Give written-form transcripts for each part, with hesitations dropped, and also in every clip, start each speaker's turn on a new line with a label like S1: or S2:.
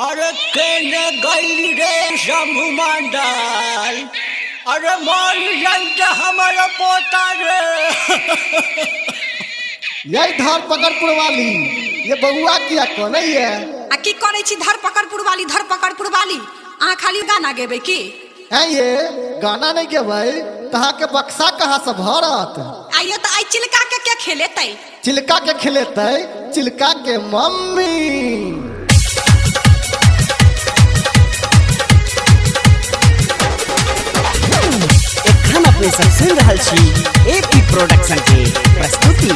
S1: अरे केने गई रे शंभु मंडल। अरे मर जाइए हमारा पोता रे।
S2: यही धर पकड़पुर वाली ये बउआ किया कौन है?
S3: आ की करे छी धरपकड़पुर वाली आ खाली गाना गेबे की
S2: हैं ये गाना नहीं गेबै तहाँ के बक्सा कहाँ से भरत?
S3: आइयो तो आई चिलका के क्या खेलेतै?
S2: चिलका के खिलेते चिलका के मम्मी।
S4: एखन अपने सब सुन रहल छी एपी प्रोडक्शन के प्रस्तुति।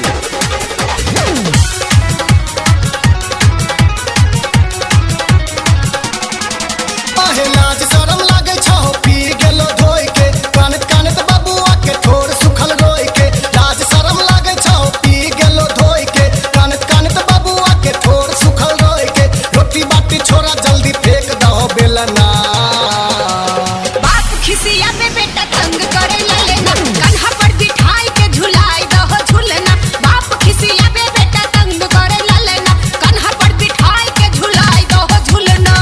S2: लाज शरम लागे छौ पी गेलो धोई के कानत कानत बबुआ के ठोर सुखल रोई के। लाज शरम लागे छौ पी गेलो धोई के कानत कानत बबुआ के ठोर सुखल रोई के। रोटी बाटी छोरा जल्दी फेंक दहो बेलना।
S3: बाप खिसिया पे बेटा तंग करे लेना कन्हा पर बिठाई के झुलाई दहो झुलना। बाप खिसिया पे बेटा तंग करे लेना कन्हा पर बिठाई के झुलाई दहो झुलना।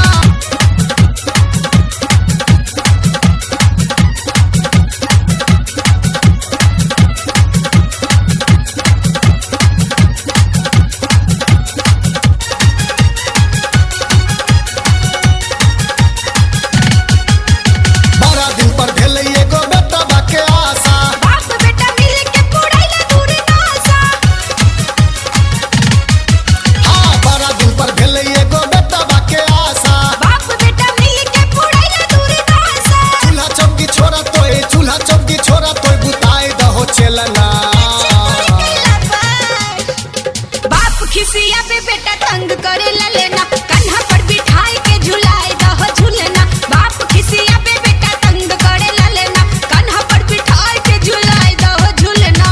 S2: बड़ा दिन पर भेलै एगो बेटा बाके आशा।
S3: बाप बेटा मिल के पुड़ैले दूरी नासा।
S2: हाँ बड़ा दिन पर भेलै एगो बेटा बाके आशा।
S3: बाप बेटा मिल के पुड़ैले दूरी नासा।
S2: चूल्हा चौकी छोरा तोय बुताई दहो चलना।
S3: बाप खिसिया पे बेटा तंग करे लेना कन्हा पर बिठाई के झुलाई दहो झुलना। बाप खिसिया पे बेटा तंग करे लेना कन्हा पर बिठाई के झुलाई दहो झुलना।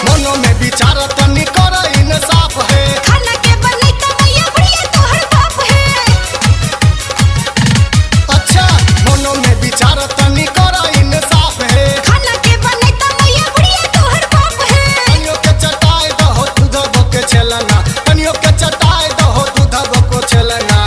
S2: मनो में विचार तनी कर इंसाफ है।
S3: खाना के बनई त मैया बुढ़िया तोहर बाप है।
S2: अच्छा मनो में विचार तनी कर इंसाफ है।
S3: खाना के बनई त मैया बुढ़िया तोहर बाप है।
S2: कनियो के चटाई दहो दूधबो के छलना। कनियो के चटाई दहो दूधबो को छलना।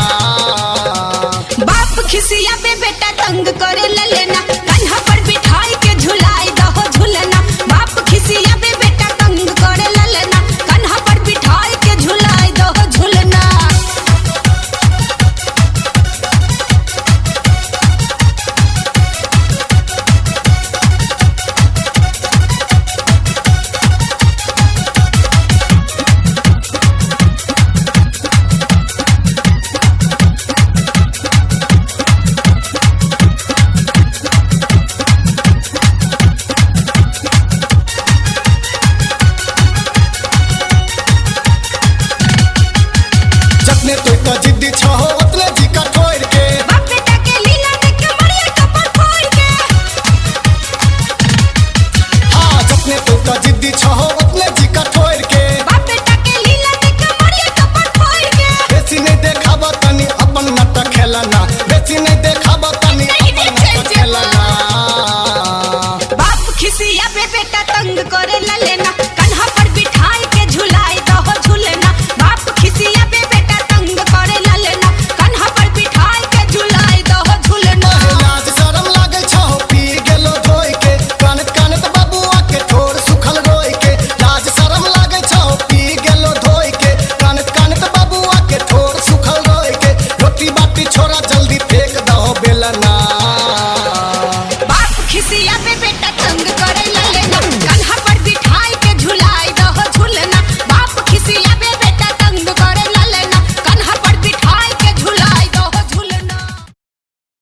S3: बाप खिसिया पे बेटा तंग करे लेना कन्हा पर बिठाई के झुलाई दहो झुलना। बाप खिसिया पे बेटा तंग करे लेना कन्हा पर बिठाई के झुलाई दहो झुलना।
S2: जतने तोय त जिद्दी छहो उतने जी का ठोर के।
S3: बाप बेटा के लीला देख के मरिया कपड़ फोड़ के।
S2: हाँ जतने तोय त जिद्दी छहो उतने जी का ठोर के।
S3: बाप बेटा के लीला देख के मरिया कपड़ फोड़ के।
S2: बेसी नहीं देखाब तनी अपन नाटक खेलना। बेसी नहीं देखाब तनी अपन नाटक खेलना।
S3: बाप खिसिया पे बेटा तंग करे लेना कन्हा पर